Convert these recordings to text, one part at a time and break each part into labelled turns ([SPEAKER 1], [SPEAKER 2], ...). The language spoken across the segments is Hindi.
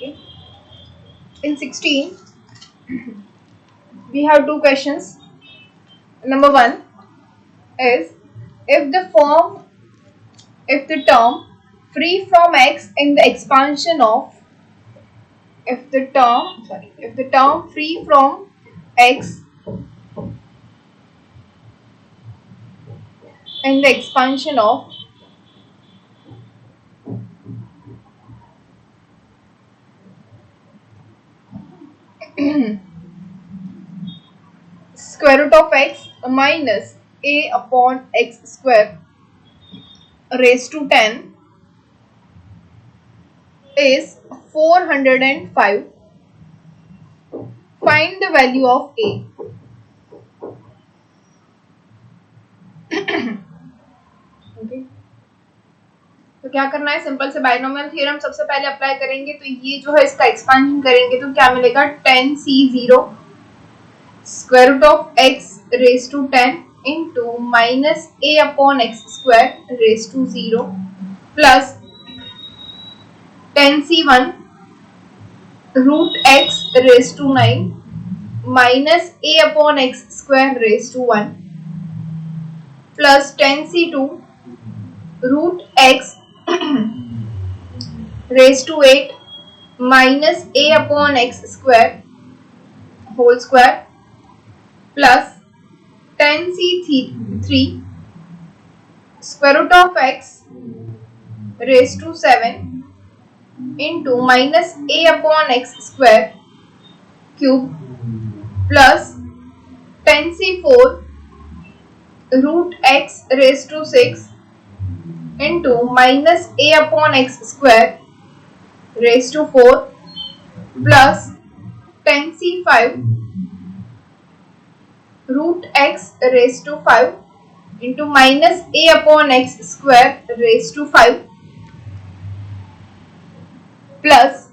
[SPEAKER 1] Okay. In 16, we have two questions. Number 1 is if the term free from x in the expansion of if the term free from x in the expansion of square root of x minus a upon x square raised to 10 is 405. Find the value of a. Okay. तो क्या करना है, सिंपल से बाइनोमियल थ्योरम सबसे पहले अप्लाई करेंगे। तो ये जो है इसका एक्सपेंशन करेंगे तो क्या मिलेगा, 10c0 square root of x raise to 10 into minus a upon x square raise to 0 plus 10c1 root x raise to 9 minus a upon x square raise to 1 plus 10c2 root x raised to 8 minus a upon x square whole square plus 10c3 square root of x raised to 7 into minus a upon x square cube plus 10c4 root x raised to 6 into minus a upon x square raised to 4 plus 10c5 root x raised to 5 into minus a upon x square raised to 5 plus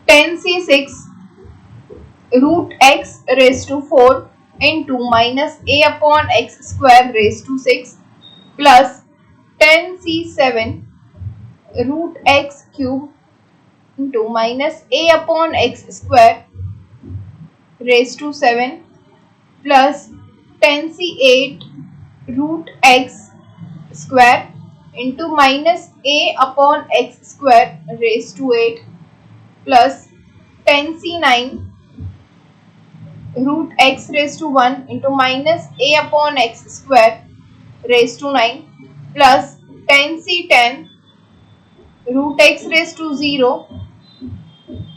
[SPEAKER 1] 10c6 root x raised to 4 into minus a upon x square raised to 6 plus 10c7 root x cube into minus a upon x square raised to 7 plus 10c8 root x square into minus a upon x square raised to 8 plus 10c9 root x raised to 1 into minus a upon x square raised to 9 plus 10c10 root x raised to 0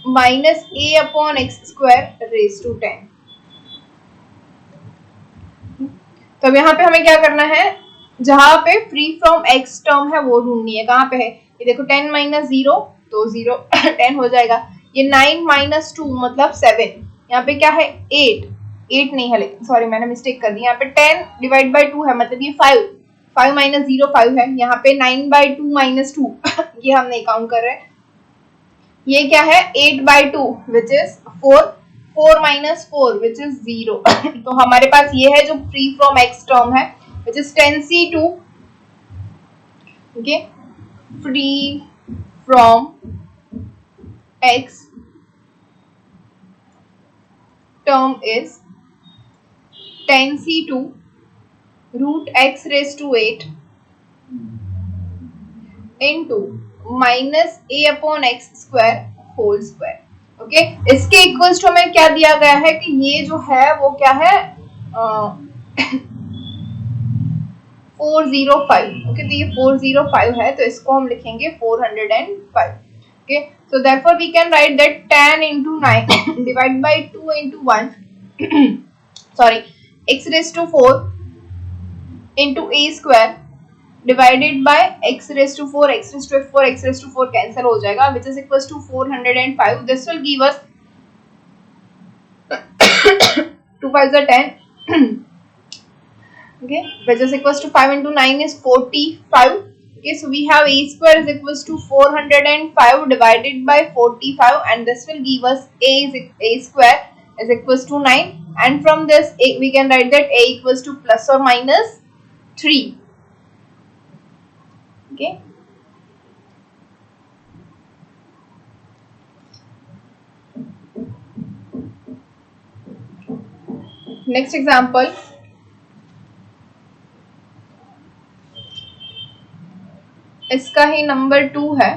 [SPEAKER 1] minus a upon x square raised to 10. तो अब यहाँ पे हमें क्या करना है, जहां पे फ्री फ्रॉम x टर्म है वो ढूंढनी है। कहाँ पे है, ये देखो 10 माइनस 0 तो 0 10 हो जाएगा। ये 9 माइनस 2 मतलब 7, यहाँ पे क्या है 8 नहीं है, लेकिन सॉरी मैंने मिस्टेक कर दी। यहाँ पे 10 डिवाइड बाई 2 है मतलब ये 5 माइनस 0 5 है। यहाँ पे 9 बाई 2 माइनस 2 ये हम नहीं काउंट कर रहे। ये क्या है 8 by 2 which is 4 minus 4 which is 0। तो हमारे पास ये है जो फ्री फ्रॉम एक्स टर्म है which is 10c2। Okay, free from x term is 10c2 root x raised to 8 into minus a upon x square whole square। Okay, इसके इक्वल्स टू हमें क्या दिया गया है कि ये जो है वो क्या है 405। ओके, तो ये 405 है तो इसको हम लिखेंगे 405। Okay, so therefore we can write that 10 into 9 divided by 2 into 1 sorry x raised to 4 into a square divided by x raised to 4 x raised to 4 x raised to 4 cancel हो जाएगा which is equals to 405। this will give us 2 5 are 10 okay, which is equals to 5 into 9 is 45। okay, so we have a square is equals to 405 divided by 45 and this will give us a square is equals to 9 and from this we can write that a equals to plus or minus 3। okay, next example, इसका ही नंबर 2 है,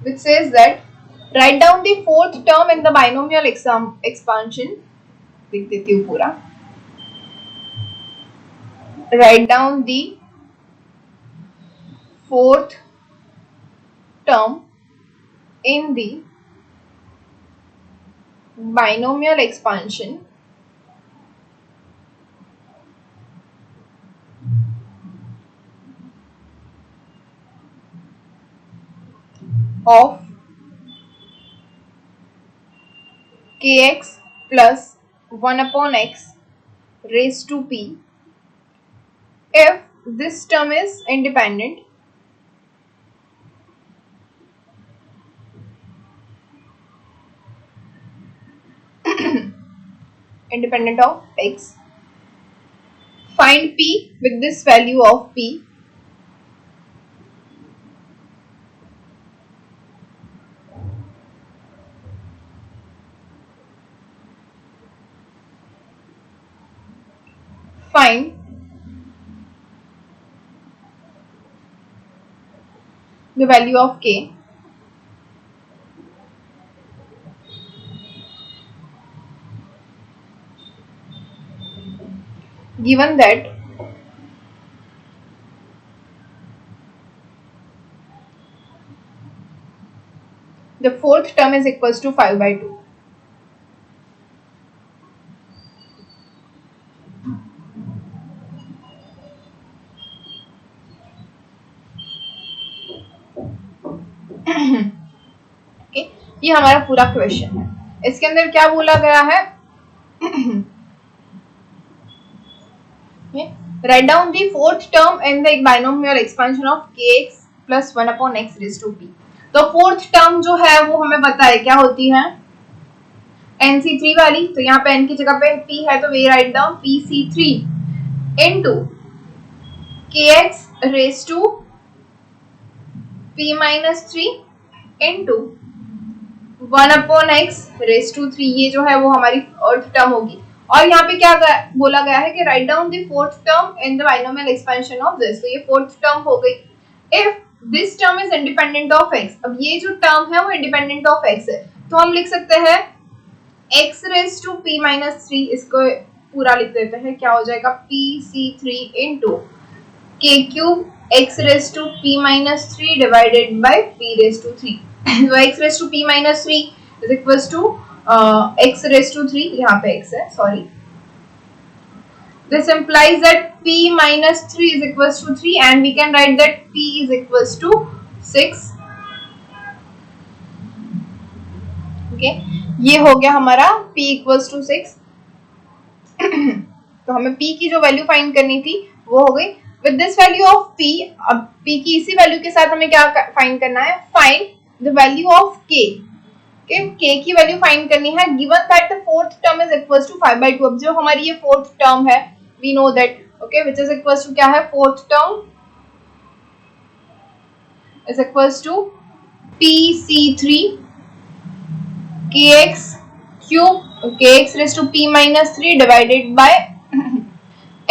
[SPEAKER 1] which says that write down the fourth term in the binomial expansion. लिख देती हूँ पूरा. Write down the fourth term in the binomial expansion of kx plus 1 upon x raised to p if this term is independent of x. Find p with this value of p. Find the value of k given that the fourth term is equals to 5 by 2. Okay, ये हमारा पूरा क्वेश्चन है. इसके अंदर क्या बोला गया है? Write down the fourth term in the binomial expansion of kx plus 1 upon x raised to p. तो फोर्थ टर्म जो है वो हमें पता है क्या होती है, nc3 वाली. तो यहाँ पे n की जगह पे p है तो we write down pc3 into kx raised to p minus 3 into 1 upon x raised to 3. ये जो है वो हमारी फोर्थ टर्म होगी. और यहाँ पे क्या बोला गया है कि write down the fourth term in the binomial expansion of this. तो ये फोर्थ टर्म हो गई. If this term is independent of x, अब ये जो टर्म है वो इंडिपेंडेंट ऑफ x है तो हम लिख सकते हैं x raise to p minus 3. इसको पूरा लिख देते हैं, क्या हो जाएगा pc3 into k cube x raise to p minus 3 divided by p raise to 3. तो x raise to p minus 3 is equals to x raised to 3, यहाँ पे x है, sorry. This implies that p minus 3 is equals to 3 and we can write that p is equals to 6. Okay, ये हो गया हमारा p equals to 6. तो हमें p की जो वैल्यू फाइंड करनी थी वो हो गई. With this value of p, अब p की इसी वैल्यू के साथ हमें क्या फाइंड करना है? Find the value of k. k की वैल्यू फाइंड करनी है given that the fourth term is equals to 5 by 2. अब जो हमारी ये फोर्थ टर्म है we know that okay which is equals to क्या है, fourth term is equals to pc3 kx cube kx raise to p minus 3 divided by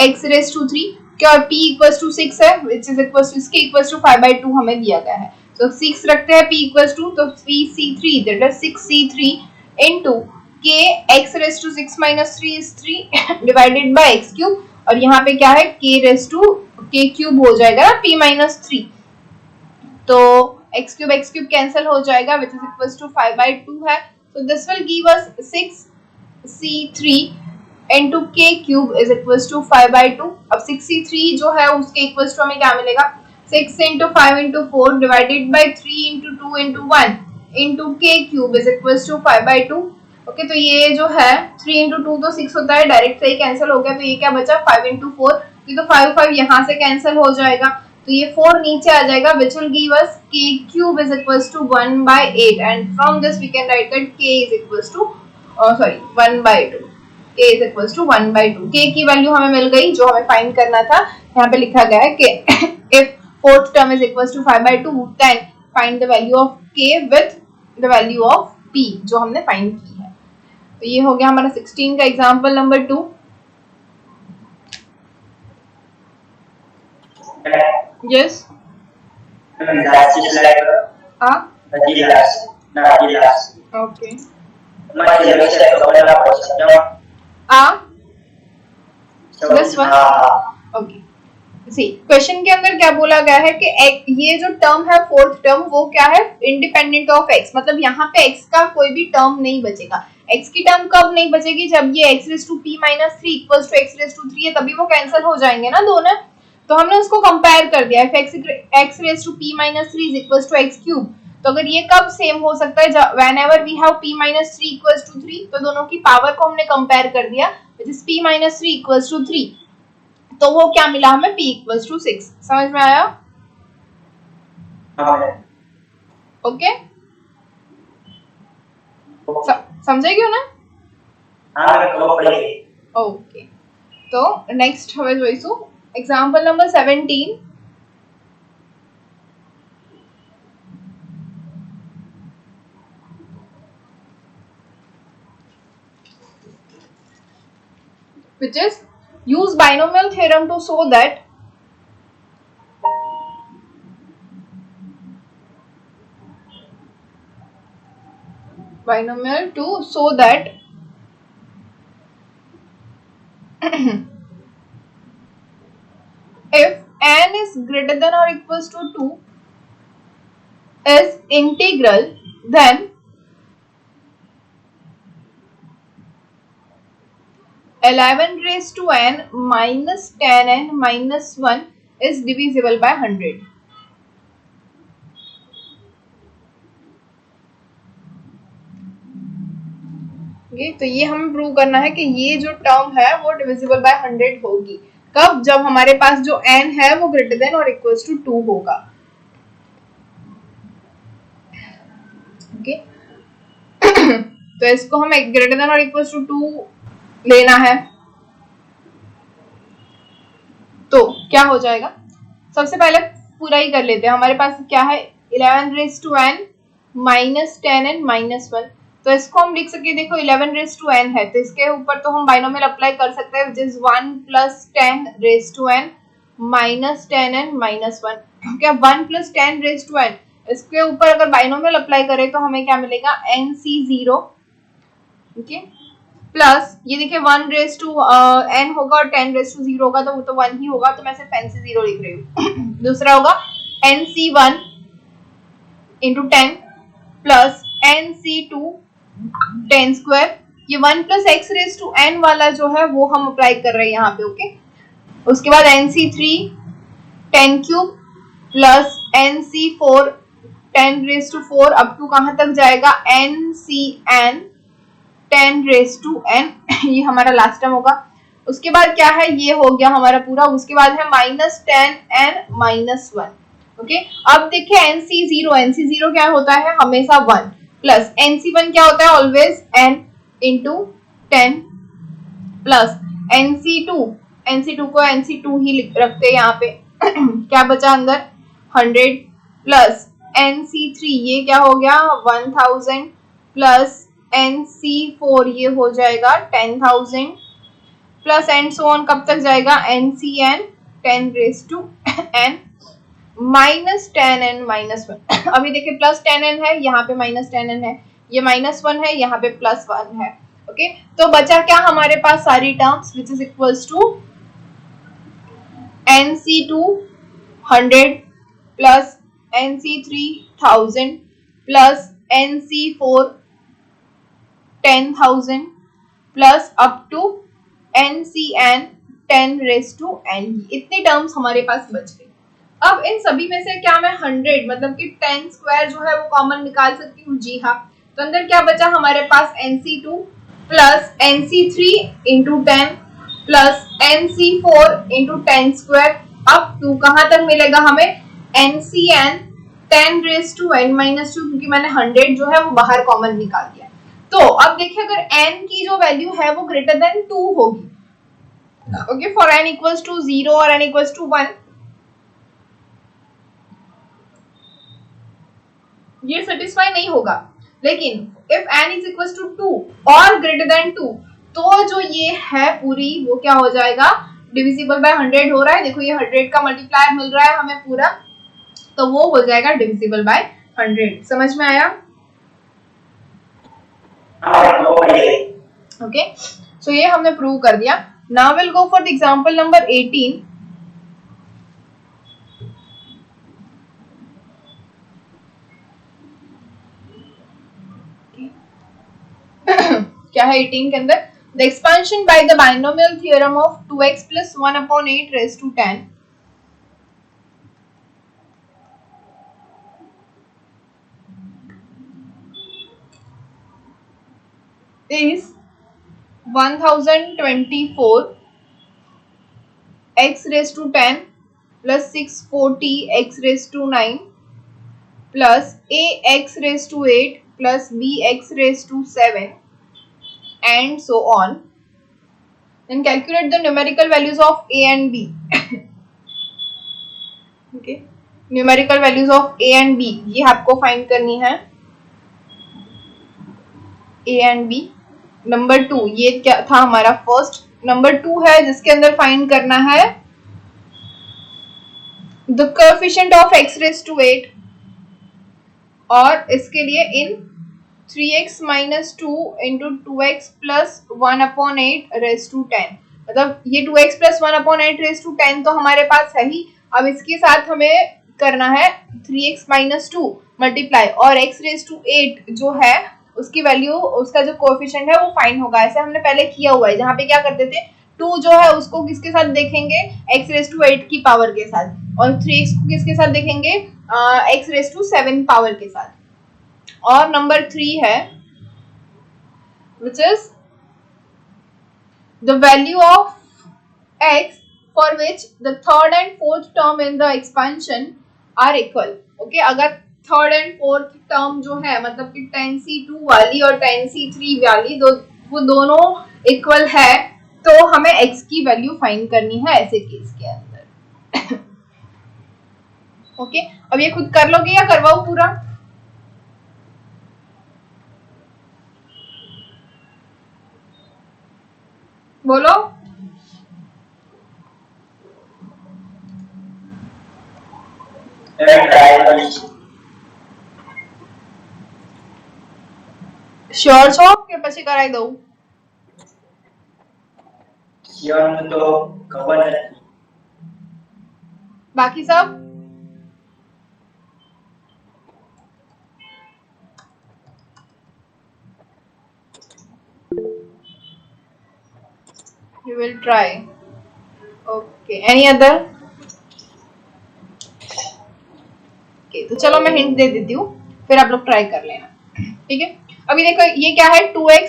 [SPEAKER 1] x raise to 3. क्या और p इक्वल्स टू 6 है व्हिच इज इक्वल्स टू इसके इक्वल्स टू 5 by 2 हमें दिया गया है. So 6 रखते हैं p equals to, तो pc3 that is 6c3 into k x raised to 6 minus 3 is 3 divided by x cube. और यहाँ पे क्या है k raised to k cube हो जाएगा p minus 3. तो x cube cancel हो जाएगा which is equals to 5 by 2 है. So this will give us 6c3 into k cube is equals to 5 by 2. अब 6c3 जो है उसके equals to हमें क्या मिलेगा, 6 into 5 into 4 divided by 3 into 2 into 1 into k cube is equals to 5 by 2. Okay, तो ये जो है 3 into 2 तो 6 होता है, डायरेक्ट से ही कैंसिल हो गया. तो ये क्या बचा 5 into 4. तो 5 5 यहाँ से कैंसिल हो जाएगा तो ये 4 नीचे आ जाएगा which will give us k cube is equals to 1 by 8 and from this we can write that k is equals to 1 by 2. k is equals to 1 by 2. k की वैल्यू हमें मिल गई जो हमें फाइंड करना था. यहाँ पे लिखा गया है कि if fourth term is equals to 5 by 2 then find the value of k with the value of p जो हमने फाइंड की है. तो ये हो गया हमारा 16 का example number 2। Yes okay this one okay. सी क्वेश्चन के अंदर क्या बोला गया है कि ये जो टर्म है फोर्थ टर्म वो क्या है इंडिपेंडेंट ऑफ एक्स, मतलब यहाँ पे एक्स का कोई भी टर्म नहीं बचेगा। एक्स की टर्म कब नहीं बचेगी, जब ये x raise to p minus 3 equals to x raise to 3 है, तभी वो कैंसिल हो जाएंगे ना दोनों। तो हमने उसको कंपेयर कर दिया x raise to p minus 3 is equals to x cube. तो अगर ये कब सेम हो सकता है, whenever we have p minus 3 equals to 3, तो दोनों की पावर को हमने कंपेयर कर दिया which is p minus 3 equals to 3। तो वो क्या मिला हमें p इक्वल्स टू 6। समझ में आया? ओके समझे क्यों ना? ओके तो नेक्स्ट हमें जोईसु example number 17। which is use binomial theorem to show that if n is greater than or equals to 2 is integral, then 11 raised to n minus 10n minus 1 is divisible by 100। तो ये हमें प्रूव करना है कि ये जो टर्म है वो डिविजिबल बाय 100 होगी। कब? जब हमारे पास जो n है वो ग्रेटर देन और इक्वल्स टू 2 होगा। ओके तो इसको हम ग्रेटर देन और इक्वल्स टू 2 लेना है, तो क्या हो जाएगा? सबसे पहले पूरा ही कर लेते हैं। हमारे पास क्या है 11 raise to n minus 10n minus 1। तो इसको हम लिख सकते हैं, देखो 11 रेज टू n है तो इसके ऊपर तो हम बाइनोमियल अप्लाई कर सकते हैं, which is 1 plus 10 raise to n minus 10n minus 1। क्या 1 प्लस 10 रेज टू n, इसके ऊपर अगर बाइनोमियल अप्लाई करें तो हमें क्या मिलेगा nc0। ओके प्लस ये देखिए 1 रेज टू n होगा और 10 रेज टू 0 होगा, तो वो तो 1 ही होगा, तो मैं सिर्फ nc0 लिख रही हूँ। दूसरा होगा nc1 into 10 plus nc2 10 square. ये 1 plus x raise to n वाला जो है वो हम अप्लाई कर रहे हैं यहाँ पे। ओके उसके बाद nc3 10 cube plus nc4 10 raise to 4 up to कहां तक जाएगा ncn 10 रेज टू n ये हमारा लास्ट टर्म होगा। उसके बाद क्या है, ये हो गया हमारा पूरा। उसके बाद है माइनस 10n माइनस 1। ओके अब देखिए nc0 क्या होता है हमेशा 1 प्लस nc1 क्या होता है always n into 10 plus nc2 को nc2 ही रखते हैं यहाँ पे। क्या बचा अंदर 100 प्लस nc3 ये क्या हो गया 1000 प्लस nc4 ये हो जाएगा 10,000 प्लस एंड सो ऑन कब तक जाएगा ncn 10 raise to n minus 10n minus 1। अभी देखिए प्लस 10n है यहाँ पे माइनस 10n है, ये माइनस 1 है यहाँ पे प्लस 1 है। ओके तो बचा क्या हमारे पास सारी terms which is equals to nc2 100 plus nc3 1000 plus nc4 10,000 plus up to ncn 10 raise to n। इतने टर्म्स हमारे पास बच गए। अब इन सभी में से क्या मैं 100 मतलब कि 10 स्क्वायर जो है वो कॉमन निकाल सकती हूँ? जी हाँ। तो अंदर क्या बचा हमारे पास nc2 plus nc3 into 10 plus nc4 into 10 square up to कहां तक मिलेगा हमें ncn 10 raise to n minus 2, क्योंकि मैंने 100 जो है वो बाहर कॉमन निकाल दिया। तो अब देखिए अगर n की जो वैल्यू है वो ग्रेटर देन 2 होगी, okay for n equals to 0 और n इक्वल्स टू 1, ये सेटिस्फाई नहीं होगा। लेकिन if n is equal to 2 और ग्रेटर देन 2 तो जो ये है पूरी वो क्या हो जाएगा, डिविजिबल बाय 100 हो रहा है। देखो ये 100 का मल्टीप्लायर मिल रहा है हमें पूरा, तो वो हो जाएगा डिविजिबल बाय 100। समझ में आया? ओके, सो ये हमने प्रूव कर दिया। Now will go for the example number 18। क्या है 18 के अंदर? The expansion by the binomial theorem of 2x plus 1 upon 8 raised to 10 is 1024 x raised to 10 plus 640 x raised to 9 plus ax raised to 8 plus bx raised to 7 and so on. Then calculate the numerical values of a and b. Okay, numerical values of a and b ये आपको फाइंड करनी है। a and b। नंबर 2 ये क्या था हमारा फर्स्ट, नंबर 2 है जिसके अंदर फाइंड करना है the coefficient of x raised to 8 और इसके लिए इन 3x minus 2 into 2x plus 1 upon 8 raised to 10। मतलब ये 2x plus 1 upon 8 raised to 10 तो हमारे पास है ही। अब इसके साथ हमें करना है 3x minus 2 मल्टीप्लाई और x raised to 8 जो है उसकी वैल्यू, उसका जो कोएफिशिएंट है वो फाइंड होगा। ऐसे हमने पहले किया हुआ है, जहाँ पे क्या करते थे 2 जो है उसको किसके साथ देखेंगे, x raised to 8 की पावर के साथ, और 3x को किसके साथ देखेंगे, x raised to 7 पावर के साथ। और नंबर 3 है which is the value of x for which the third and fourth term in the expansion are equal। okay, अगर थर्ड एंड फोर्थ टर्म जो है मतलब कि 10c2 वाली और 10c3 वाली वो दोनों इक्वल है तो हमें x की वैल्यू फाइंड करनी है ऐसे केस के अंदर। ओके, अब ये खुद कर लोगे या करवाओ पूरा? बोलो। श्योर છો કે પછી કરાઈ દઉં?
[SPEAKER 2] શ્યોર તો ખબર નથી।
[SPEAKER 1] બાકી सब you will try। okay, any other? okay, तो चलो मैं हिंट दे देती हूँ फिर आप लोग ट्राई कर लेना। ठीक है, अभी देखो ये क्या है 2x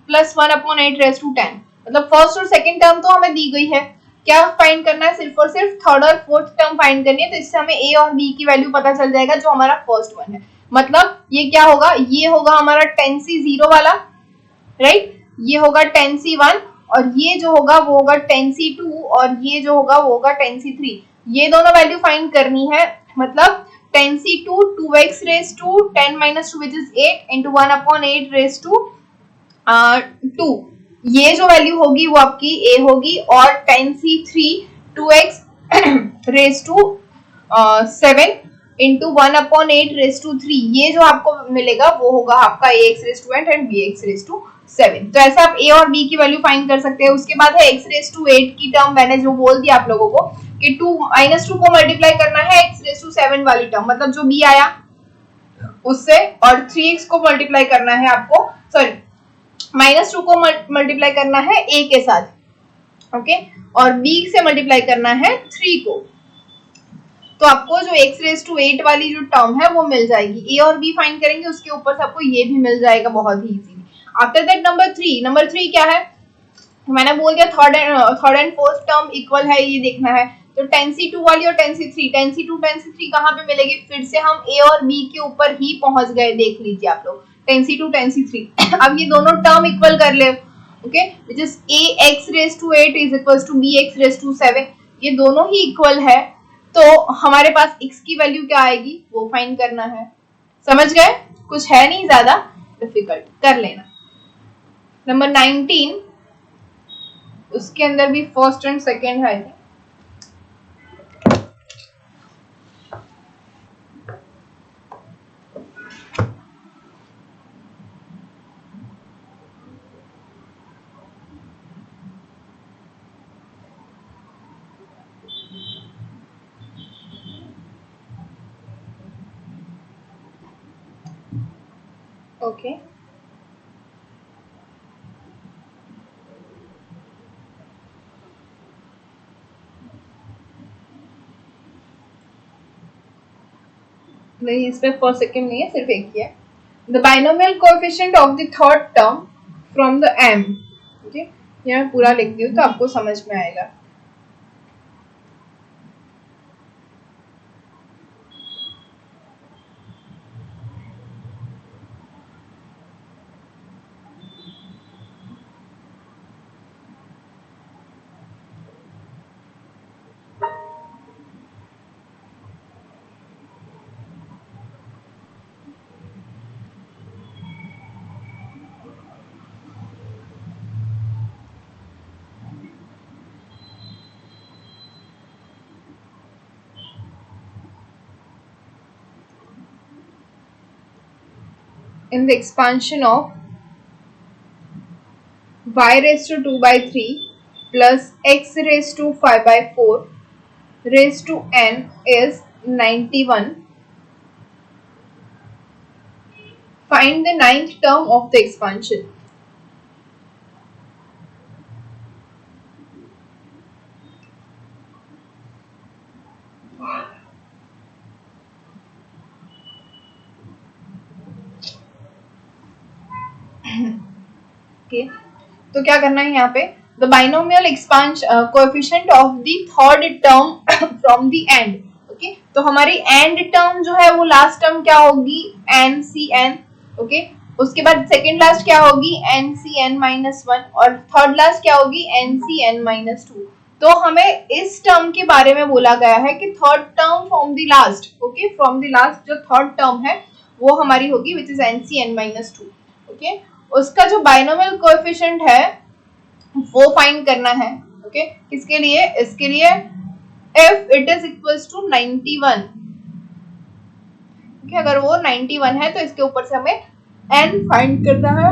[SPEAKER 1] plus 1 upon 8 raised to 10। मतलब फर्स्ट और सेकंड टर्म तो हमें दी गई है, क्या फाइंड करना है, सिर्फ और सिर्फ थर्ड और फोर्थ टर्म फाइंड करनी है। तो इससे हमें a और b की वैल्यू पता चल जाएगा जो हमारा फर्स्ट वन है। मतलब ये क्या होगा, ये होगा हमारा 10c0 वाला, राइट, ये होगा 10c1 और ये जो होगा वो होगा 10c2 और ये जो होगा वो होगा 10c3। ये दोनों वैल्यू फाइंड करनी है। मतलब 10c2 2x raised to 10 minus 2 which is 8 into 1 upon 8 raised to 2, ये जो वैल्यू होगी वो आपकी a होगी। और 10c3 2x raised to 7 into 1 upon 8 raised to 3, ये जो आपको मिलेगा वो होगा आपका ax raised to 8 and bx raised to 7। तो ऐसा आप a और b की वैल्यू फाइंड कर सकते हैं। उसके बाद है x raised to 8 की टर्म, मैंने जो बोल दिया आप लोगों को कि 2 -2 को मल्टीप्लाई करना है x raised to 7 वाली टर्म, मतलब जो b आया उससे, और 3x को मल्टीप्लाई करना है आपको, सॉरी -2 को मल्टीप्लाई करना है a के साथ, ओके, और b से मल्टीप्लाई करना है 3 को। तो आपको जो x raised to 8 वाली जो टर्म है वो मिल जाएगी। a और b फाइंड करेंगे उसके ऊपर से आपको ये भी मिल जाएगा बहुत ही इजीली। आफ्टर दैट नंबर 3 क्या है, मैंने बोल दिया third and fourth term equal है, ये देखना है। तो 10c2 वाली और 10c3 कहाँ पे मिलेगी, फिर से हम a और b के ऊपर ही पहुंच गए, देख लीजिए आप लोग 10c2 अब ये दोनों टर्म इक्वल कर ले, okay, which is ax raised to 8 is equals to bx raised to 7, ये दोनों ही इक्वल है। तो हमारे पास x की वैल्यू क्या आएगी वो फाइंड करना है। समझ गए, कुछ है नहीं ज्यादा, डिफिकल्ट कर लेना। नंबर 19, उसके अंदर भी फर्स्ट एंड सेकेंड है। ओके नहीं, इसमें फर्स्ट सेकेंड नहीं है, सिर्फ एक ही है। The binomial coefficient of the third term from the m। Okay, ये मैं पूरा लिख दी हूँ तो आपको समझ में आएगा। In the expansion of y raised to 2 by 3 plus x raised to 5 by 4 raised to n is 91. Find the ninth term of the expansion. Okay, तो क्या करना है यहाँ पे? The binomial expansion coefficient of the third term from the end. Okay, तो हमारी end term जो है वो last term क्या होगी? NCN. Okay, उसके बाद second last क्या होगी? NCN minus 1 और third last क्या होगी? NCN minus 2. तो हमें इस टर्म के बारे में बोला गया है कि third term from the last, okay, from the last जो थर्ड टर्म है वो हमारी होगी which is NCN minus 2. Okay, उसका जो बाइनोमियल कोएफिशिएंट है वो फाइंड करना है। ओके, किसके लिए? इसके लिए if it is equals to 91। Okay, अगर वो 91 है तो इसके ऊपर से हमें n फाइंड करना है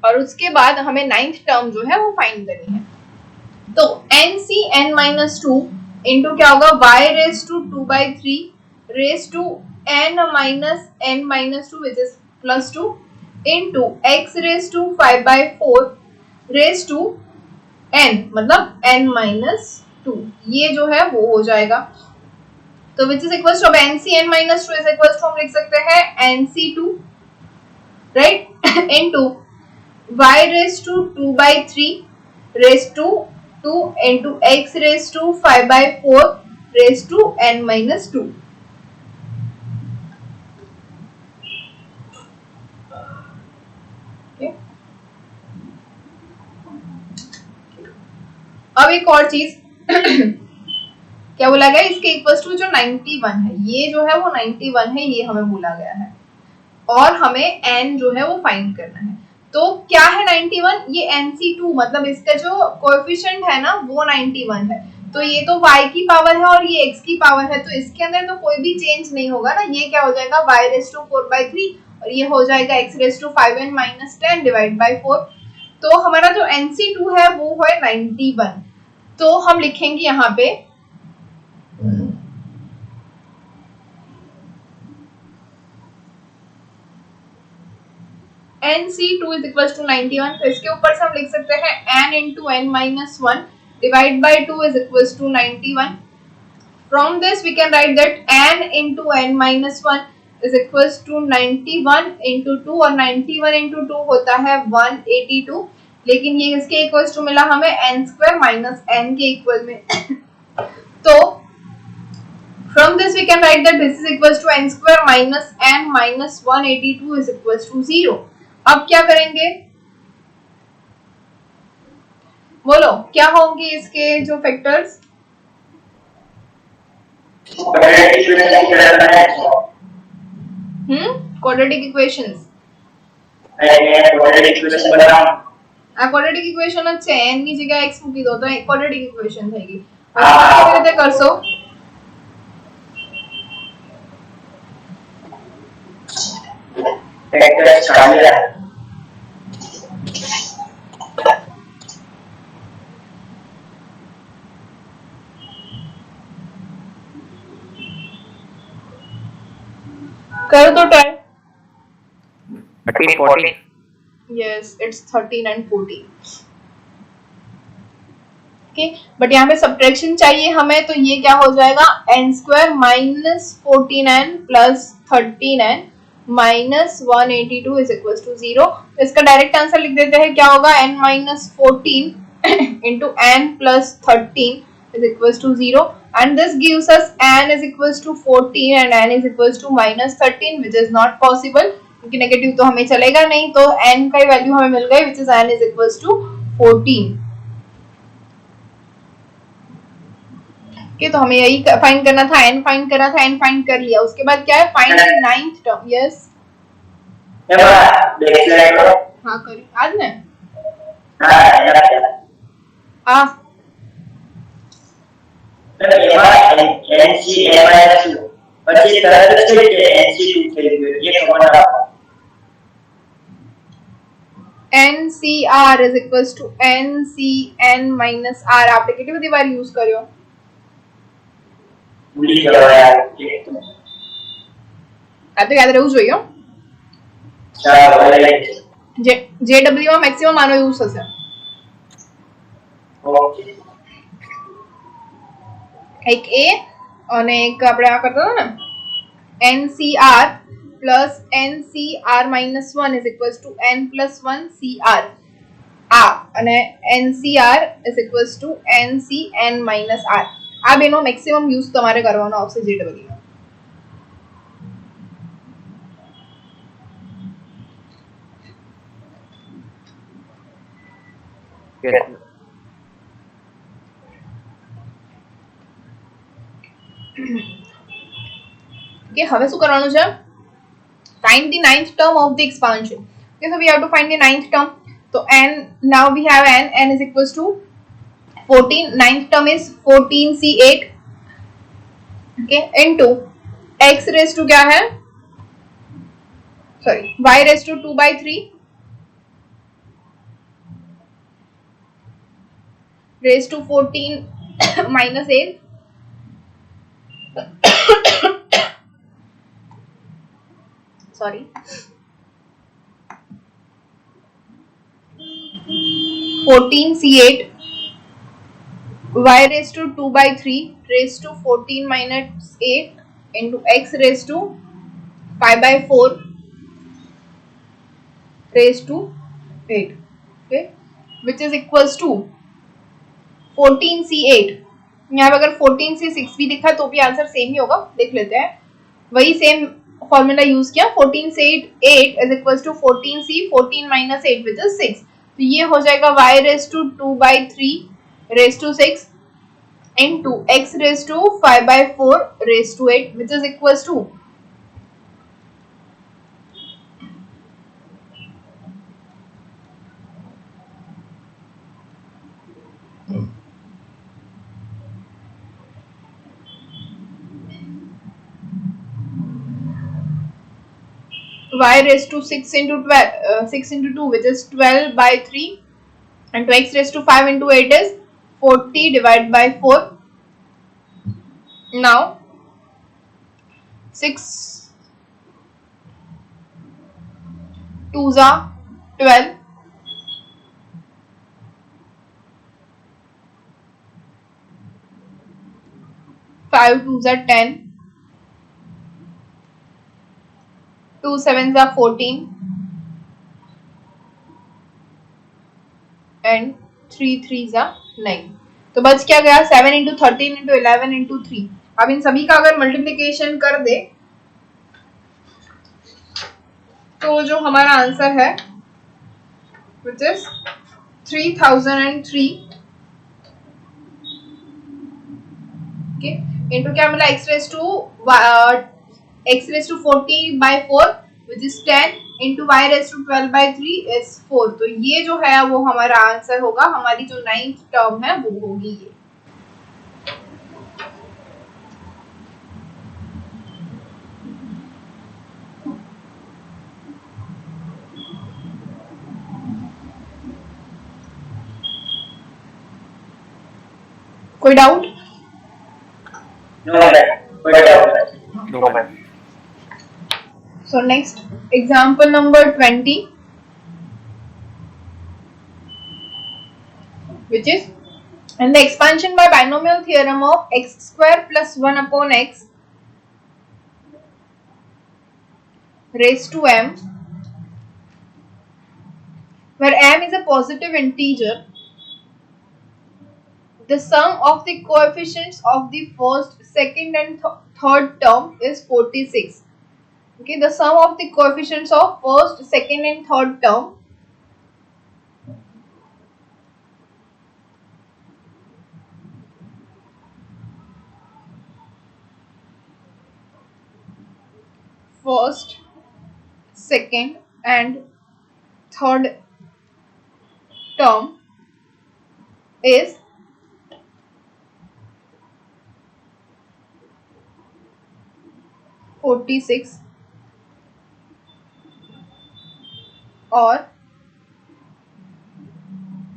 [SPEAKER 1] और उसके बाद हमें नाइन्थ टर्म जो है वो फाइंड करनी है। तो NCN minus 2 इंटू क्या होगा? y raised to 2 by 3 raised to n minus 2 which is plus 2 into x raised to 5 by 4 raised to n मतलब n minus 2, ये जो है वो हो जाएगा। तो which is equals to NCN minus 2 is equals to हम लिख सकते हैं NC2 right into y raised to 2 by 3 raised to 2 into x raised to 5 by 4 raised to n minus 2। अब एक और चीज क्या बोला गया? इसके इक्वल्स टू जो 91 है, ये जो है वो 91 है, ये हमें बोला गया है और हमें n जो है वो फाइंड करना है। तो क्या है 91? ये NC2 मतलब इसका जो कोएफिशिएंट है ना वो 91 है। तो ये तो y की पावर है और ये x की पावर है, तो इसके अंदर तो कोई भी चेंज नहीं होगा ना। ये क्या हो जाएगा? y raised to 4 by 3 और ये हो जाएगा x raised to 5n minus 10 divide by 4। तो हमारा जो NC2 है वो है 91। तो हम लिखेंगे यहाँ पे NC2 is equals to 91। तो इसके ऊपर से हम लिख सकते हैं n into n minus 1 divide by 2 is equals to 91। From this we can write that n into n minus 1 is equals to 91 into 2 और 91 into 2 होता है 182, लेकिन ये इसके इक्वल्स टू मिला हमें n स्क्वायर माइनस n के इक्वल में। तो from this we can write that this is equals to n square minus n minus 182 is equals to 0। अब क्या करेंगे? बोलो क्या होंगे इसके जो फैक्टर्स? क्वाड्रेटिक इक्वेशंस
[SPEAKER 2] अरे मैं क्वाड्रेटिक इक्वेशन बनाऊं
[SPEAKER 1] આ ક્વોડ્રેટિક ઇક્વેશન જ છે n ની જગ્યાએ x મૂકી દો તો એક ક્વોડ્રેટિક ઇક્વેશન થઈ ગઈ હવે
[SPEAKER 2] હા.
[SPEAKER 1] કેવી રીતે કરશો
[SPEAKER 2] फैक्टर्स काढूया
[SPEAKER 1] करो तो try
[SPEAKER 3] 13, 14.
[SPEAKER 1] Yes it's 13 and 14 okay but यहाँ पे सब्ट्रैक्शन चाहिए हमें तो ये क्या हो जाएगा n square minus 14n plus 13n minus 182 is equal to 0 तो इसका डायरेक्ट आंसर लिख देते हैं क्या होगा n minus 14 into n plus 13 is equals to 0 and this gives us n is equals to 14 and n is equals to minus 13 which is not possible क्योंकि नेगेटिव तो हमें चलेगा नहीं तो n का वैल्यू हमें मिल गई which is n is equals to 14 okay तो हमें यही फाइंड करना था n फाइंड करना था n फाइंड कर लिया उसके बाद क्या है find the ninth term yes
[SPEAKER 2] एमा देख लो
[SPEAKER 1] हां करी आज ने
[SPEAKER 2] हां
[SPEAKER 1] आ
[SPEAKER 2] तो एमा nc n-2 પછી તરત જ કે nc2 થઈ ગયું એ ખબર ના
[SPEAKER 1] ncr is equals to ncn minus r આપણે કેટલી બધી વાર યુઝ કર્યો
[SPEAKER 2] ભૂલી ગયો યાર
[SPEAKER 1] આ તો યાદ રહેવું જોઈએ
[SPEAKER 2] ચાલો ભલે
[SPEAKER 1] JW માં મેક્સિમમ આનો યુઝ થશે
[SPEAKER 2] ઓકે
[SPEAKER 1] એક a અને એક આપણે આ કરતા હતા ને ncr plus ncr minus 1 is equals to n plus 1 cr આ અને ncr is equals to ncn minus r આ બેનો મેક્સિમમ યુઝ તમારે કરવાનો આવશે JW માં
[SPEAKER 3] Yes.
[SPEAKER 1] Okay, હવે શું કરવાનું છે find the ninth term of the expansion okay so we have to find the ninth term so n now we have n is equals to 14 ninth term is 14c8 okay into x raised to क्या है sorry y raised to 2 by 3 raised to 14 minus 8 sorry 14c8 y raised to 2 by 3 raised to 14 minus 8 into x raised to 5 by 4 raised to 8 okay which is equals to 14c8 यहाँ पे अगर 14c6 भी लिखा तो भी आंसर सेम ही होगा देख लेते हैं वही सेम फॉर्मूला यूज किया 14 से 8 is equals to 14c 14 minus 8 which is 6 तो ये हो जाएगा y raised to 2 by 3 raised to 6 into x raised to 5 by 4 raised to 8 which is equals to y raised to 6 into 12 6 into 2 which is 12 by 3 and to x raised to 5 into 8 is 40 divided by 4 now 6 2s are 12 5 2s are 10 2 sevens are 14 and 3 threes are 9 तो बच क्या गया 7 into 13 into 11 into 3 अब इन सभी का अगर मल्टीप्लिकेशन कर दे तो जो हमारा आंसर है which is 3003 okay into क्या मिला x raised to x raised to 40/4 which is 10 into y raised to 12/3 is 4। तो ये जो है वो हमारा आंसर होगा, हमारी जो 9th टर्म है वो होगी ये। कोई डाउट?
[SPEAKER 2] नो मैम, कोई doubt? No ma'am.
[SPEAKER 1] So next example number 20, which is in the expansion by binomial theorem of x square plus 1 upon x raised to m, where m is a positive integer, the sum of the coefficients of the first, second and third term is 46. Okay, the sum of the coefficients of first, second and third term first, second and third term is 46 or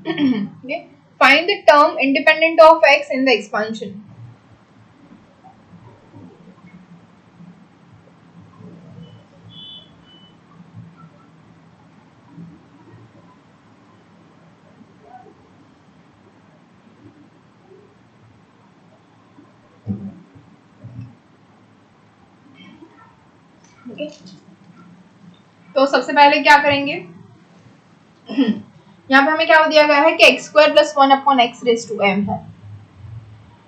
[SPEAKER 1] okay, find the term independent of x in the expansion. Okay. तो सबसे पहले क्या करेंगे, यहाँ पे हमें क्या दिया गया है कि x square plus 1 upon x raise to m है।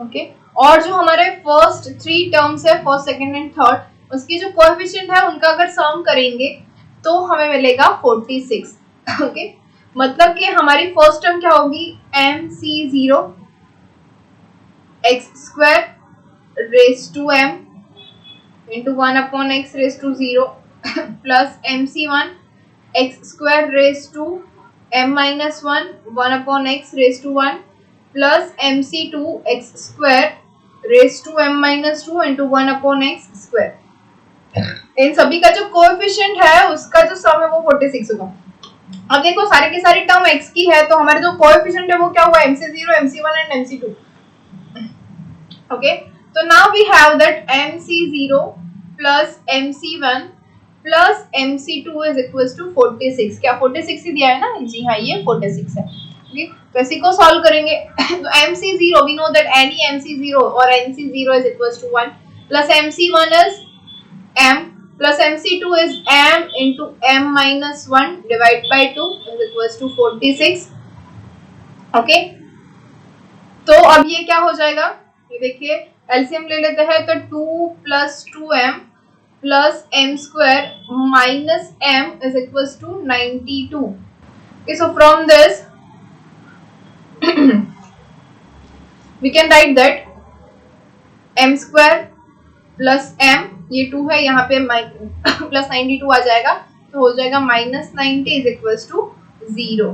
[SPEAKER 1] ओके, और जो हमारे फर्स्ट 3 टर्म्स है, फर्स्ट, सेकंड एंड थर्ड, उसकी जो कोएफिशिएंट है उनका अगर सम करेंगे तो हमें मिलेगा 46। ओके, मतलब कि हमारी फर्स्ट टर्म क्या होगी, mc0 x square raise to m into 1 upon x raised to 0 plus mc1 x square raised to m minus 1 1 upon x raised to 1 plus mc2 x square raised to m minus 2 into 1 upon x square। इन सभी का जो कोएफिशिएंट है उसका जो सम है वो 46 होगा। अब देखो सारे की सारी टर्म x की है, तो हमारे जो कोएफिशिएंट है वो क्या हुआ, mc0 mc1 and mc2। Okay, so now we have that mc0 plus mc1 plus mc2 is equals to 46। क्या 46 ही दिया है ना? जी हाँ, ये 46 है। ओके, तो इसी को सॉल्व करेंगे। तो mc0 we know that any mc0 or mc0 is equals to 1 plus mc1 is m plus mc2 is m into m minus 1 divided by 2 is equals to 46। Okay, तो अब ये क्या हो जाएगा, ये देखिए एलसीएम ले लेते हैं, तो 2 plus 2m plus m square minus m is equals to 92। Okay, so from this we can write that m square plus m, ये 2 है, यहाँ पे plus 92 आ जाएगा, तो हो जाएगा minus 90 is equals to 0।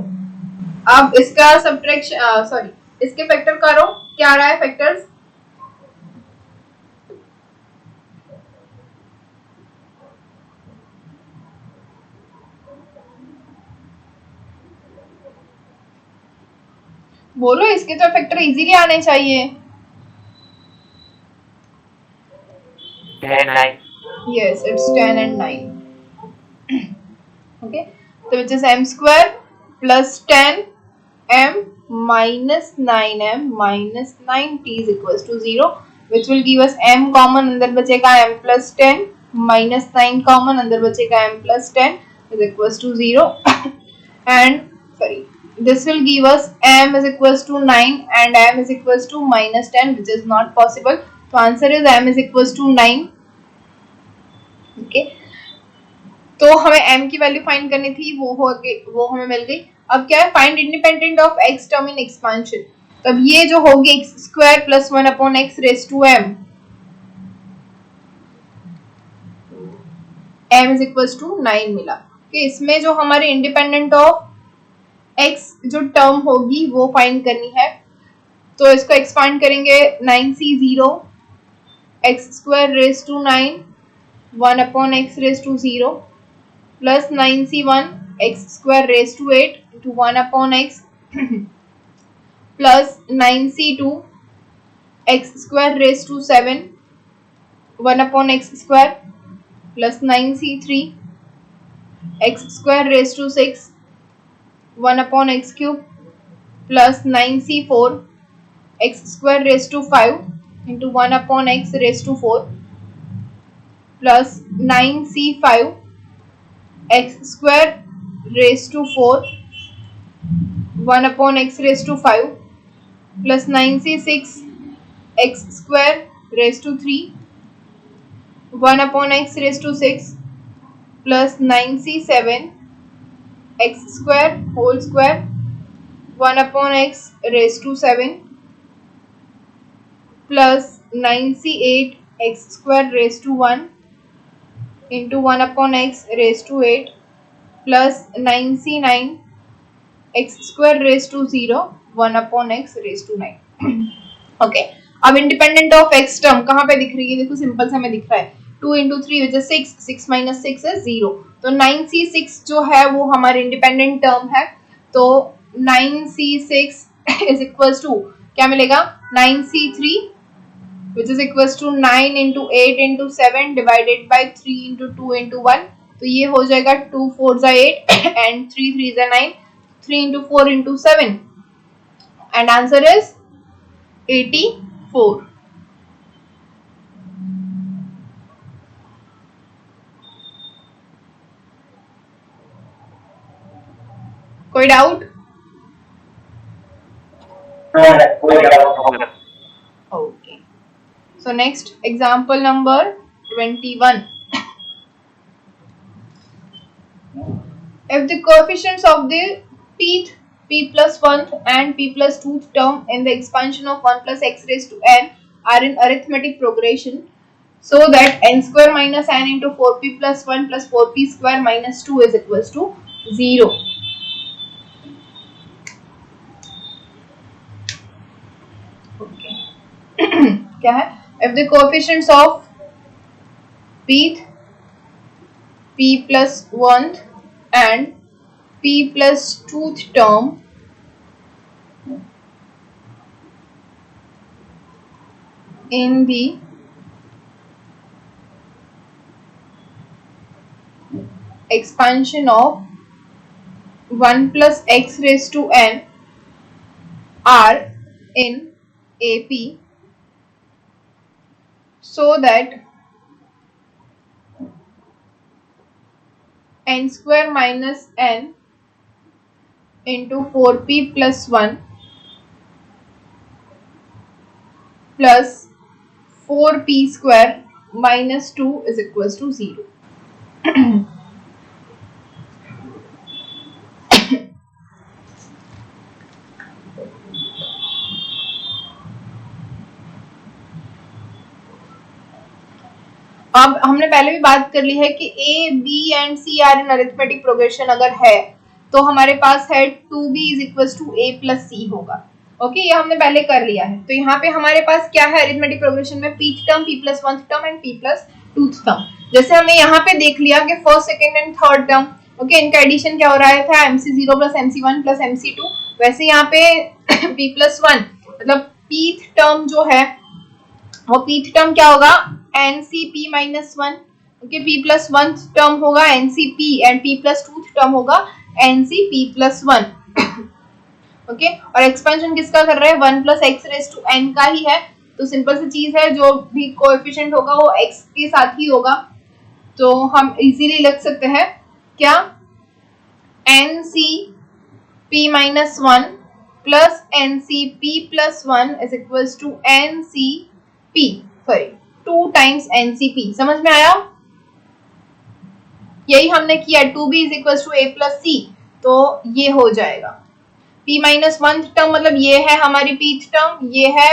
[SPEAKER 1] अब इसका सब्ट्रैक्शन सॉरी इसके फैक्टर करो, क्या आ रहा है फैक्टर्स, बोलो, इसके तो फैक्टर इजीली आने चाहिए।
[SPEAKER 2] 10 9।
[SPEAKER 1] Yes, it's 10 and 9। Okay, so which is m square plus 10 m minus 9m minus 90 is equals to 0, which will give us m common, अंदर बचेगा m plus 10 minus 9 common, अंदर बचेगा m plus 10 is equals to 0 and sorry this will give us m is equals to 9 and m is equals to minus 10, which is not possible, so answer is m is equals to 9। Okay, तो हमें m की वैल्यू फाइंड करनी थी, वो हमें मिल गई। अब क्या है, find independent of x term in expansion, तब ये जो होगी x square plus 1 upon x raise to m, m is equal to 9 मिला। कि इसमें जो हमारे इंडिपेंडेंट ऑफ x जो टर्म होगी वो फाइंड करनी है। तो इसको एक्सपांड करेंगे 9c0 x square raise to 9 1 upon x raise to 0 plus 9c1 x square raise to 8 into 1 upon x plus 9c2 x square raise to 7 1 upon x square plus 9c3 x square raise to 6 1 upon x cube plus 9c4 x square raise to 5 into 1 upon x raise to 4 plus 9c5 x square raise to 4 1 upon x raise to 5 plus 9c6 x square raise to 3 1 upon x raise to 6 plus 9c7 x square whole square 1 upon x raise to 7 plus 9c8 x square raise to 1 into 1 upon x raise to 8 plus 9c9 x square raise to 0 1 upon x raise to 9। Okay, अब इंडिपेंडेंट ऑफ x टर्म कहाँ पे दिख रही है? देखो सिंपल से हमें दिख रहा है 2 into 3 which is 6, 6 minus 6 is 0। तो 9c6 जो है वो हमारे इंडिपेंडेंट टर्म है। तो 9c6 is equals to क्या मिलेगा? 9c3 which is equals to 9 into 8 into 7 divided by 3 into 2 into 1। तो ये हो जाएगा 2 4 जा 8 and 3 3 जा 9, 3 into 4 into 7 and answer is 84। कोई doubt? Okay, so next example number 21। If the coefficients of the pth, p plus 1th and p plus 2th term in the expansion of 1 plus x raised to n are in arithmetic progression so that n square minus n into 4p plus 1 plus 4p square minus 2 is equals to 0। क्या है? If the coefficients of pth, p plus 1th and p plus 2th term in the expansion of 1 plus x raised to n are in AP so that n square minus n into 4p plus 1 plus 4p square minus 2 is equals to 0। अब हमने पहले भी बात कर ली है कि A, B and C are in arithmetic progression अगर है तो हमारे पास है 2B is equal to A plus C होगा। ओके, ये हमने पहले कर लिया है। तो यहाँ पे हमारे पास क्या है अरिथमेटिक प्रोग्रेशन में? pth term, p plus 1th term and p plus 2th term. जैसे हमने यहाँ पे देख लिया कि first, second and third term, okay, इनका एडिशन क्या हो रहा था? mc0 plus mc1 plus mc2। वैसे यहाँ पे p प्लस 1 मतलब pth टर्म जो है वो pth टर्म क्या होगा? ncp minus 1। Okay, p plus 1th term होगा ncp and p plus 2th term होगा ncp प्लस 1। ओके, और एक्सपेंशन किसका कर रहे हैं? 1 plus x raise to n का ही है। तो सिंपल सी चीज है, जो भी कोएफिशिएंट होगा वो x के साथ ही होगा। तो हम इजीली लिख सकते हैं क्या? ncp minus 1 plus ncp plus 1 is equals to ncp, sorry 2 times ncp। समझ में आया? यही हमने किया। 2b is equal to a plus c, तो ये हो जाएगा p माइनस 1th टर्म मतलब ये है हमारी pth टर्म, ये है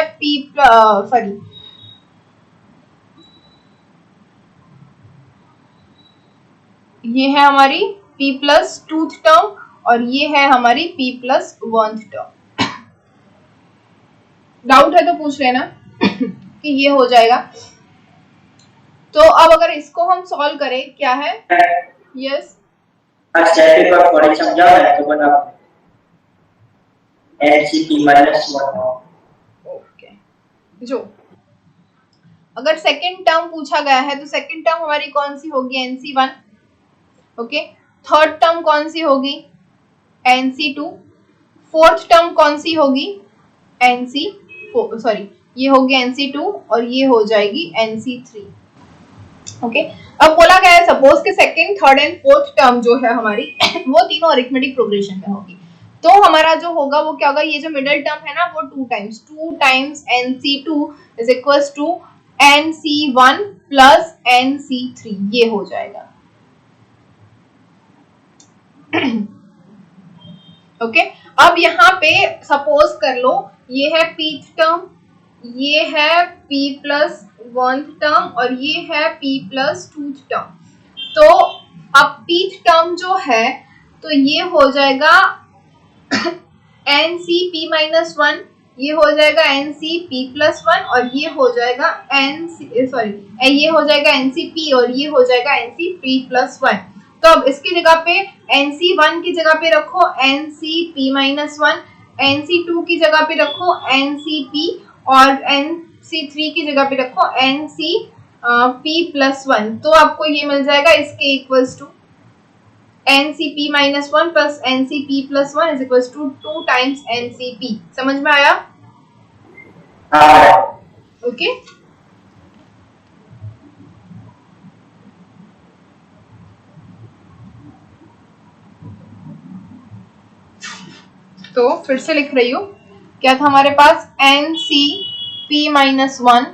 [SPEAKER 1] ये है हमारी p प्लस टूथ टर्म और ये है हमारी p प्लस वंथ टर्म। डाउट है तो पूछ लेना कि ये हो जाएगा। तो अब अगर इसको हम सॉल्व करें, क्या है, यस
[SPEAKER 2] अच्छा पेपर पढ़े समझाओ है तो बताओ एनसीपी माइनस 1।
[SPEAKER 1] ओके, जो अगर सेकंड टर्म पूछा गया है तो सेकंड टर्म हमारी कौन सी होगी, NC1। ओके, थर्ड टर्म कौन सी होगी, NC2। फोर्थ टर्म कौन सी होगी, NC4, सॉरी ये होगी NC2 और ये हो जाएगी NC3। ओके, अब बोला गया है सपोज कि second, third and fourth term जो है हमारी वो तीनों अरिथमेटिक प्रोग्रेशन में होगी। तो हमारा जो होगा वो क्या होगा, ये जो मिडिल टर्म है ना वो 2 times NC2 is equals to NC1 plus NC3 ये हो जाएगा। ओके, अब यहाँ पे सपोज कर लो ये है pth टर्म, ये है p प्लस वंथ टर्म और ये है p प्लस टूथ टर्म। तो अब pth टर्म जो है तो ये हो जाएगा NCp माइनस 1, ये हो जाएगा NCp प्लस 1 और ये हो जाएगा ये हो जाएगा NCp और ये हो जाएगा NCp प्लस 1। तो अब इसकी जगह पे NC1 की जगह पे रखो NCp माइनस 1, NC2 की जगह पे रखो NCp और NC3 की जगह पे रखो NCp प्लस 1। तो आपको ये मिल जाएगा इसके equals to NCp minus 1 plus NCp plus 1 is equals to 2 times NCp। समझ में आया? ओके, तो फिर से लिख रही हूँ, क्या था हमारे पास NCp minus 1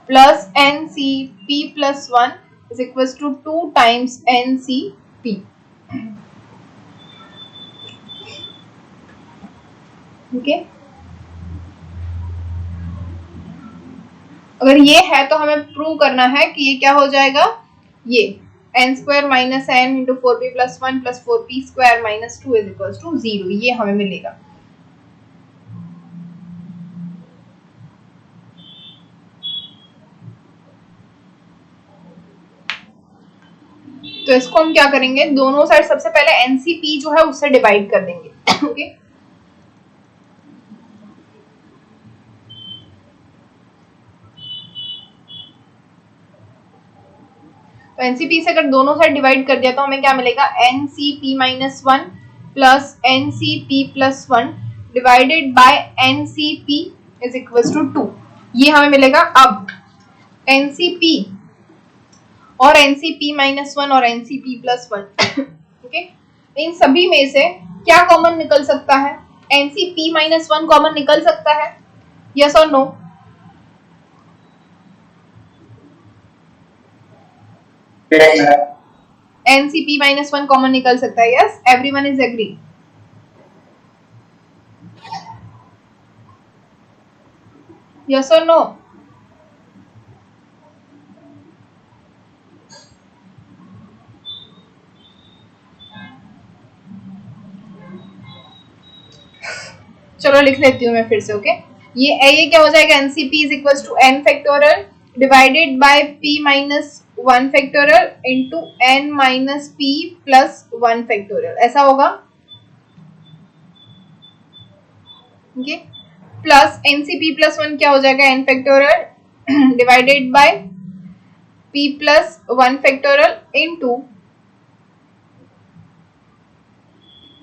[SPEAKER 1] plus NCp plus 1 is equal to 2 times NCp। Okay, अगर ये है तो हमें प्रूव करना है कि ये क्या हो जाएगा, ये n square minus n into 4p plus 1 plus 4p square minus 2 is equal to 0, ये हमें मिलेगा। तो इसको हम क्या करेंगे, दोनों साइड सबसे पहले NCp जो है उससे डिवाइड कर देंगे। ओके, तो NCp से अगर दोनों साइड डिवाइड कर दिया तो हमें क्या मिलेगा, NCp minus 1 plus NCp plus 1 divided by NCp is equal to 2, ये हमें मिलेगा। अब NCp और NCp माइनस 1 और NCp प्लस 1 ओके, इन सभी में से क्या कॉमन निकल सकता है, NCp माइनस 1 कॉमन निकल सकता है, यस और नो? NCp माइनस 1 कॉमन निकल सकता है, yes, everyone is agree? Yes और नो? चलो लिख लेती हूँ मैं फिर से। ओके, ये क्या हो जाएगा, NCp is equal to n factorial divided by p minus 1 factorial into n minus p plus 1 factorial, ऐसा होगा। ओके, प्लस NCp प्लस 1 क्या हो जाएगा, n factorial divided by p plus 1 factorial into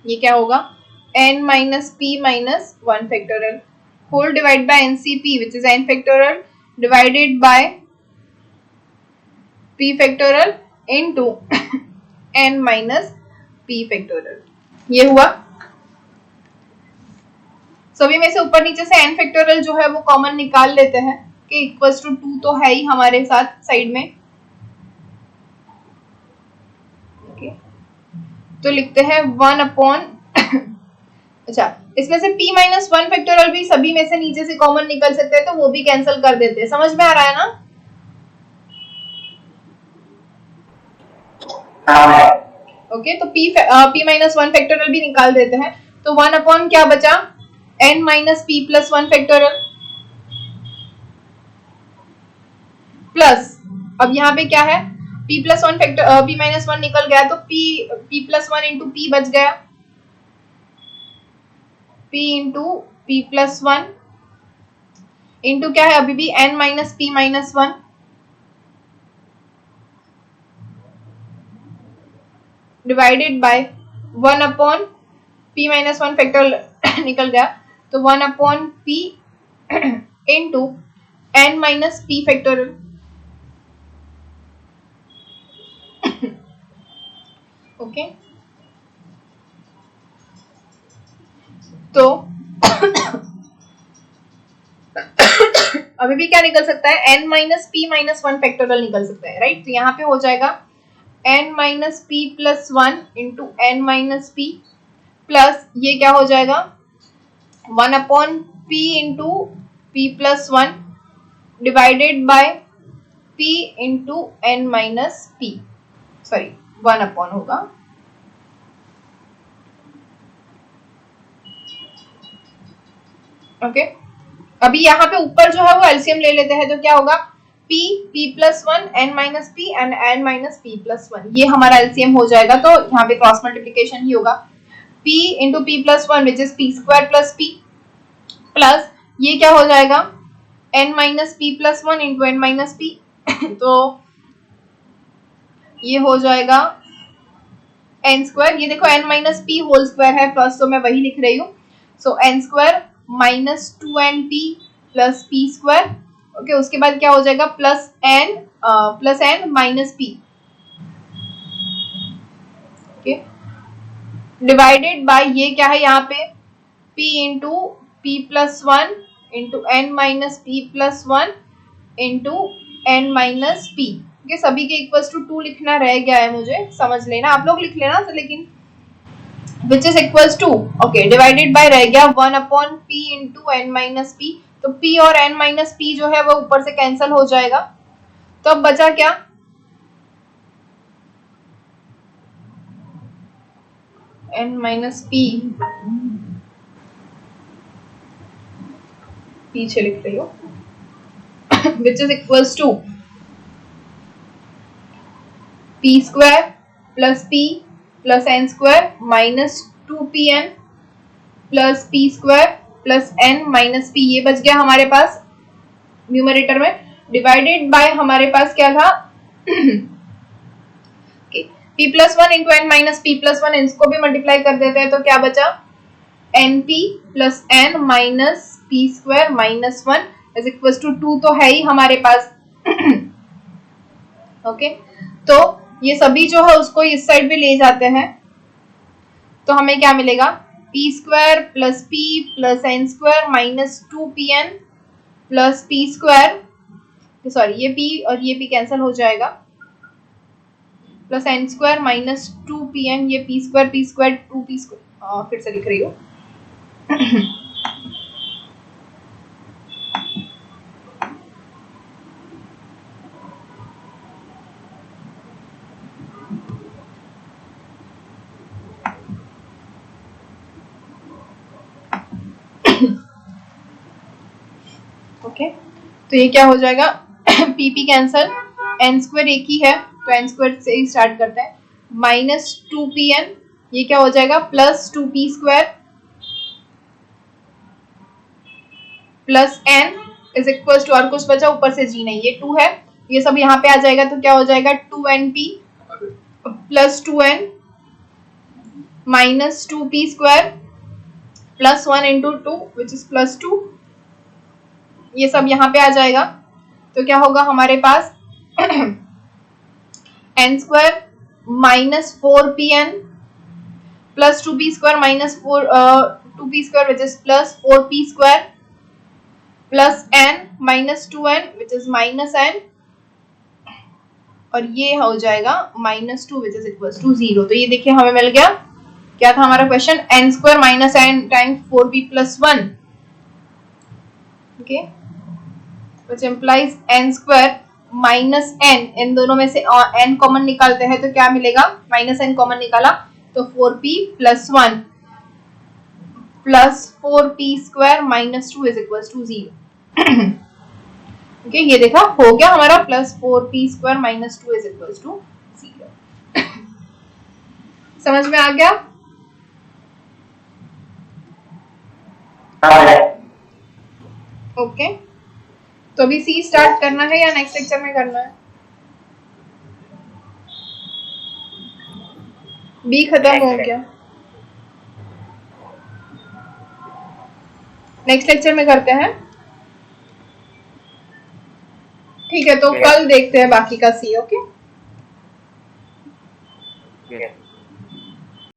[SPEAKER 1] ये क्या होगा, n minus p minus 1 factorial whole divided by NCp which is n factorial divided by p factorial into n minus p factorial, ये हुआ। सभी में से ऊपर नीचे से n factorial जो है वो कॉमन निकाल लेते हैं कि इक्वल्स टू 2 तो है ही हमारे साथ साइड में। okay. तो लिखते हैं 1 अपॉन अच्छा, इसमें से p माइनस 1 फैक्टोरियल भी सभी में से नीचे से कॉमन निकल सकते हैं तो वो भी कैंसिल कर देते हैं। समझ में आ रहा है ना? ओके, तो p माइनस 1 फैक्टोरियल भी निकाल देते हैं, तो 1 अपॉन क्या बचा, n minus p plus 1 factorial, plus अब यहाँ पे क्या है, p plus 1 factor p minus 1 निकल गया, तो p प्लस 1 इंटू p बच गया, p into p plus 1 into क्या है अभी भी n minus p minus 1 divided bye 1 upon p minus 1 factorial निकल गया, तो 1 upon p into n minus p factorial. Okay, तो अभी भी क्या निकल सकता है, n minus p minus 1 factorial निकल सकता है, राइट। तो यहाँ पे हो जाएगा n minus p plus 1 into n minus p plus ये क्या हो जाएगा 1 upon p into p plus 1 divided by p into n minus p, sorry 1 upon होगा, ओके। अभी यहाँ पे ऊपर जो है वो एलसीएम ले लेते हैं, तो क्या होगा p plus 1 n minus p and n minus p plus 1, ये हमारा एलसीएम हो जाएगा, तो यहाँ पे क्रॉस मल्टीप्लिकेशन ही होगा, p into p plus 1 which is p square plus p plus ये क्या हो जाएगा n minus p plus 1 into n minus p तो ये हो जाएगा n स्क्वायर, ये देखो n minus p whole square है प्लस, तो मैं वही लिख रही हूँ, so n square minus 2np plus p square, okay. उसके बाद क्या हो जाएगा plus n minus p, okay, divided by ये क्या है यहाँ पे p into p plus 1 into n minus p plus 1 into n minus p, okay. सभी के इक्वल्स टू 2 लिखना रह गया है, मुझे समझ लेना, आप लोग लिख लेना, लेकिन which is equals to, okay, divided by रह गया 1 upon p into n minus p, तो p और n minus p जो है वो ऊपर से कैंसिल हो जाएगा, तो अब बचा क्या n minus p, पीछे लिख रही हूँ which is equals to p square plus p plus n square minus 2pn plus p square plus n minus p, ये बच गया हमारे पास न्यूमरेटर में, डिवाइडेड बाय हमारे पास क्या था p plus 1 into n minus p plus 1, इसको भी मल्टीप्लाई कर देते हैं, तो क्या बचा np plus n minus p square minus 1 is equal to 2, तो है ही हमारे पास ओके। तो ये सभी जो है उसको इस साइड पे ले जाते हैं, तो हमें क्या मिलेगा p square plus p plus n square minus 2pn plus p square, sorry ये p और ये p कैंसिल हो जाएगा, plus n square minus 2pn, ये p स्क्वायर 2p स्क्वायर, फिर से लिख रही हूँ ओके। तो ये क्या हो जाएगा p कैंसल, एन स्क्वायर एक ही है तो एन स्क्वायर से ही स्टार्ट करते हैं, माइनस 2pn, ये क्या हो जाएगा plus 2p square plus n is equal to, और कुछ बचा ऊपर से जी नहीं, ये 2 है, ये सब यहाँ पे आ जाएगा, तो क्या हो जाएगा 2np plus 2n minus 2p square plus 1 into 2 which is plus 2, ये सब यहाँ पे आ जाएगा, तो क्या होगा हमारे पास n square minus 4pn plus 2p square minus 2p square which is plus 4p square plus n minus 2n which is minus n, और ये हो जाएगा minus 2 which is equal to 0। तो ये देखिए हमें मिल गया, क्या था हमारा question, n square minus n times 4p plus 1, okay, which implies n square minus N, इन दोनों में से एन कॉमन निकालते हैं तो क्या मिलेगा, माइनस एन कॉमन निकाला तो 4p plus 1 plus 4p square minus 2 is equal to 0। Okay, ये देखा हो गया हमारा plus 4p square minus 2 is equal to 0। समझ में आ गया? ओके, तो अभी सी स्टार्ट करना है या नेक्स्ट लेक्चर में करना है? बी खत्म हो गया, नेक्स्ट लेक्चर में करते हैं। ठीक है, तो कल देखते हैं बाकी का सी। ओके।